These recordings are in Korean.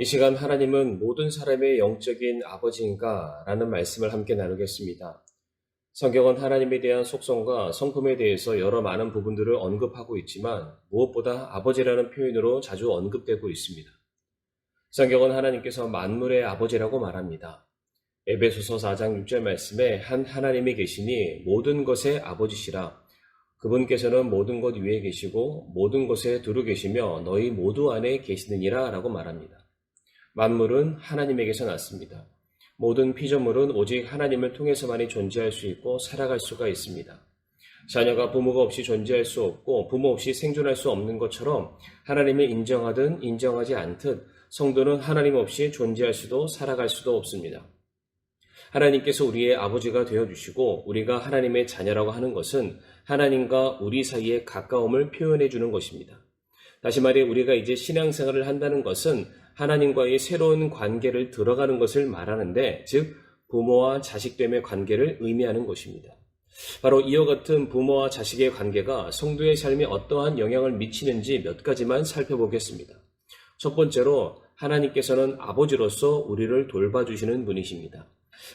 이 시간 하나님은 모든 사람의 영적인 아버지인가? 라는 말씀을 함께 나누겠습니다. 성경은 하나님에 대한 속성과 성품에 대해서 여러 많은 부분들을 언급하고 있지만 무엇보다 아버지라는 표현으로 자주 언급되고 있습니다. 성경은 하나님께서 만물의 아버지라고 말합니다. 에베소서 4장 6절 말씀에 한 하나님이 계시니 모든 것의 아버지시라. 그분께서는 모든 것 위에 계시고 모든 것에 두루 계시며 너희 모두 안에 계시느니라 라고 말합니다. 만물은 하나님에게서 났습니다. 모든 피조물은 오직 하나님을 통해서만이 존재할 수 있고 살아갈 수가 있습니다. 자녀가 부모가 없이 존재할 수 없고 부모 없이 생존할 수 없는 것처럼 하나님을 인정하든 인정하지 않듯 성도는 하나님 없이 존재할 수도 살아갈 수도 없습니다. 하나님께서 우리의 아버지가 되어주시고 우리가 하나님의 자녀라고 하는 것은 하나님과 우리 사이의 가까움을 표현해 주는 것입니다. 다시 말해 우리가 이제 신앙생활을 한다는 것은 하나님과의 새로운 관계를 들어가는 것을 말하는데, 즉 부모와 자식됨의 관계를 의미하는 것입니다. 바로 이와 같은 부모와 자식의 관계가 성도의 삶에 어떠한 영향을 미치는지 몇 가지만 살펴보겠습니다. 첫 번째로 하나님께서는 아버지로서 우리를 돌봐주시는 분이십니다.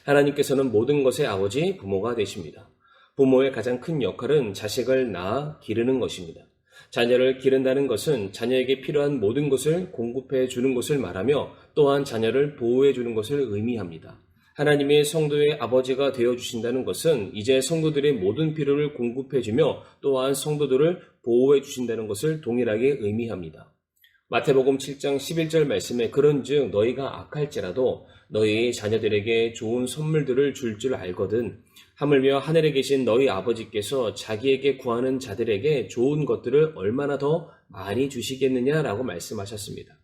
하나님께서는 모든 것의 아버지, 부모가 되십니다. 부모의 가장 큰 역할은 자식을 낳아 기르는 것입니다. 자녀를 기른다는 것은 자녀에게 필요한 모든 것을 공급해 주는 것을 말하며 또한 자녀를 보호해 주는 것을 의미합니다. 하나님의 성도의 아버지가 되어주신다는 것은 이제 성도들의 모든 필요를 공급해 주며 또한 성도들을 보호해 주신다는 것을 동일하게 의미합니다. 마태복음 7장 11절 말씀에 그런즉 너희가 악할지라도 너희 자녀들에게 좋은 선물들을 줄 알거든 하물며 하늘에 계신 너희 아버지께서 자기에게 구하는 자들에게 좋은 것들을 얼마나 더 많이 주시겠느냐라고 말씀하셨습니다.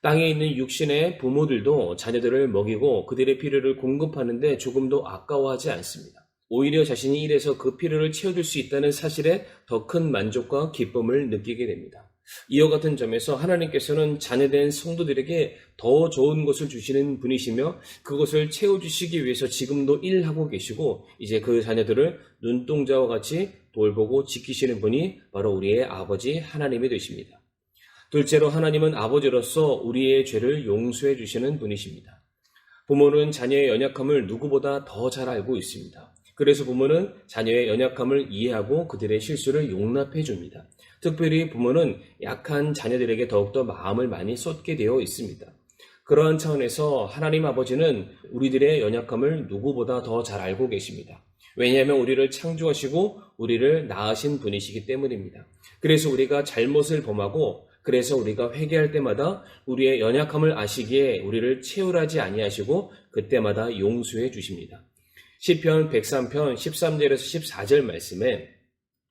땅에 있는 육신의 부모들도 자녀들을 먹이고 그들의 필요를 공급하는데 조금도 아까워하지 않습니다. 오히려 자신이 일해서 그 필요를 채워줄 수 있다는 사실에 더 큰 만족과 기쁨을 느끼게 됩니다. 이와 같은 점에서 하나님께서는 자녀된 성도들에게 더 좋은 것을 주시는 분이시며 그것을 채워주시기 위해서 지금도 일하고 계시고 이제 그 자녀들을 눈동자와 같이 돌보고 지키시는 분이 바로 우리의 아버지 하나님이 되십니다. 둘째로 하나님은 아버지로서 우리의 죄를 용서해 주시는 분이십니다. 부모는 자녀의 연약함을 누구보다 더 잘 알고 있습니다. 그래서 부모는 자녀의 연약함을 이해하고 그들의 실수를 용납해 줍니다. 특별히 부모는 약한 자녀들에게 더욱더 마음을 많이 쏟게 되어 있습니다. 그러한 차원에서 하나님 아버지는 우리들의 연약함을 누구보다 더 잘 알고 계십니다. 왜냐하면 우리를 창조하시고 우리를 낳으신 분이시기 때문입니다. 그래서 우리가 잘못을 범하고 그래서 우리가 회개할 때마다 우리의 연약함을 아시기에 우리를 채울하지 아니하시고 그때마다 용서해 주십니다. 시편 103편 13절에서 14절 말씀에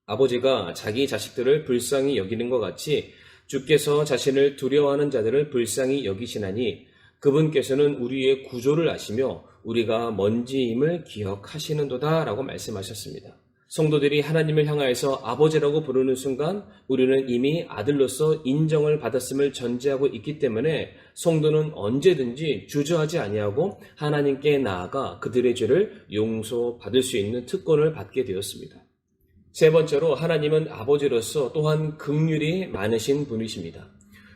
아버지가 자기 자식들을 불쌍히 여기는 것 같이 주께서 자신을 두려워하는 자들을 불쌍히 여기시나니 그분께서는 우리의 구조를 아시며 우리가 먼지임을 기억하시는도다 라고 말씀하셨습니다. 성도들이 하나님을 향하여서 아버지라고 부르는 순간 우리는 이미 아들로서 인정을 받았음을 전제하고 있기 때문에 성도는 언제든지 주저하지 아니하고 하나님께 나아가 그들의 죄를 용서받을 수 있는 특권을 받게 되었습니다. 세 번째로 하나님은 아버지로서 또한 긍휼이 많으신 분이십니다.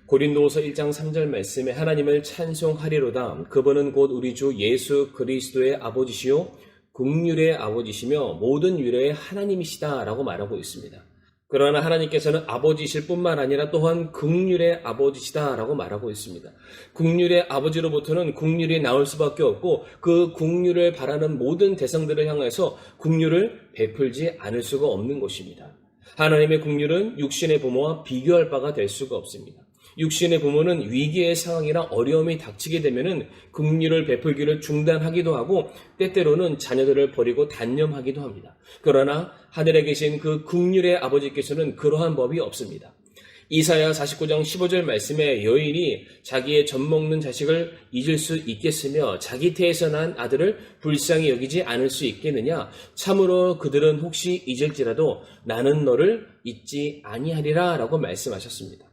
고린도후서 1장 3절 말씀에 하나님을 찬송하리로다. 그분은 곧 우리 주 예수 그리스도의 아버지시요 긍휼의 아버지시며 모든 위로의 하나님이시다 라고 말하고 있습니다. 그러나 하나님께서는 아버지이실 뿐만 아니라 또한 긍휼의 아버지시다 라고 말하고 있습니다. 긍휼의 아버지로부터는 긍휼이 나올 수밖에 없고 그 긍휼을 바라는 모든 대상들을 향해서 긍휼을 베풀지 않을 수가 없는 것입니다. 하나님의 긍휼은 육신의 부모와 비교할 바가 될 수가 없습니다. 육신의 부모는 위기의 상황이나 어려움이 닥치게 되면은 긍휼을 베풀기를 중단하기도 하고 때때로는 자녀들을 버리고 단념하기도 합니다. 그러나 하늘에 계신 그 긍휼의 아버지께서는 그러한 법이 없습니다. 이사야 49장 15절 말씀에 여인이 자기의 젖먹는 자식을 잊을 수 있겠으며 자기 태에서 난 아들을 불쌍히 여기지 않을 수 있겠느냐? 참으로 그들은 혹시 잊을지라도 나는 너를 잊지 아니하리라 라고 말씀하셨습니다.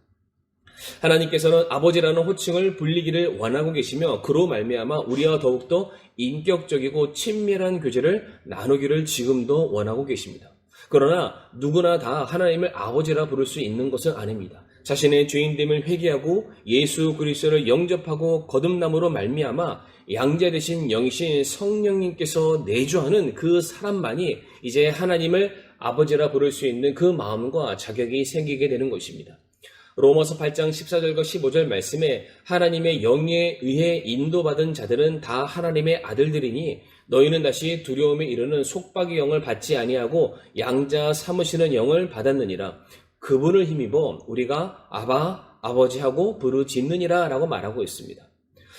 하나님께서는 아버지라는 호칭을 불리기를 원하고 계시며 그로 말미암아 우리와 더욱더 인격적이고 친밀한 교제를 나누기를 지금도 원하고 계십니다. 그러나 누구나 다 하나님을 아버지라 부를 수 있는 것은 아닙니다. 자신의 죄인됨을 회개하고 예수 그리스도를 영접하고 거듭남으로 말미암아 양자 되신 영이신 성령님께서 내주하는 그 사람만이 이제 하나님을 아버지라 부를 수 있는 그 마음과 자격이 생기게 되는 것입니다. 로마서 8장 14절과 15절 말씀에 하나님의 영에 의해 인도받은 자들은 다 하나님의 아들들이니 너희는 다시 두려움에 이르는 속박의 영을 받지 아니하고 양자 삼으시는 영을 받았느니라. 그분을 힘입어 우리가 아바 아버지하고 부르짖느니라 라고 말하고 있습니다.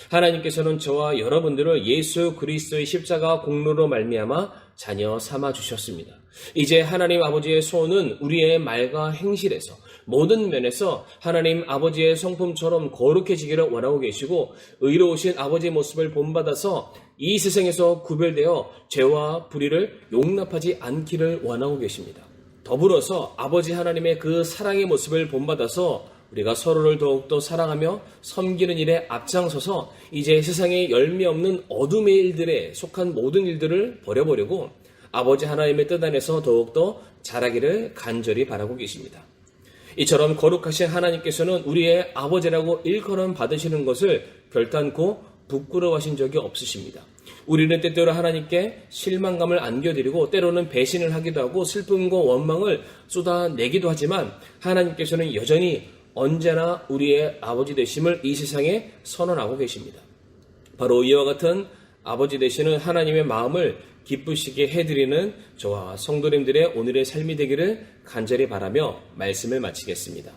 하나님께서는 저와 여러분들을 예수 그리스도의 십자가 공로로 말미암아 자녀 삼아 주셨습니다. 이제 하나님 아버지의 소원은 우리의 말과 행실에서 모든 면에서 하나님 아버지의 성품처럼 거룩해지기를 원하고 계시고 의로우신 아버지의 모습을 본받아서 이 세상에서 구별되어 죄와 불의를 용납하지 않기를 원하고 계십니다. 더불어서 아버지 하나님의 그 사랑의 모습을 본받아서 우리가 서로를 더욱더 사랑하며 섬기는 일에 앞장서서 이제 세상에 열매 없는 어둠의 일들에 속한 모든 일들을 버려버리고 아버지 하나님의 뜻 안에서 더욱더 자라기를 간절히 바라고 계십니다. 이처럼 거룩하신 하나님께서는 우리의 아버지라고 일컬음 받으시는 것을 결단코 부끄러워하신 적이 없으십니다. 우리는 때때로 하나님께 실망감을 안겨드리고 때로는 배신을 하기도 하고 슬픔과 원망을 쏟아내기도 하지만 하나님께서는 여전히 언제나 우리의 아버지 되심을 이 세상에 선언하고 계십니다. 바로 이와 같은 아버지 되시는 하나님의 마음을 기쁘시게 해드리는 저와 성도님들의 오늘의 삶이 되기를 간절히 바라며 말씀을 마치겠습니다.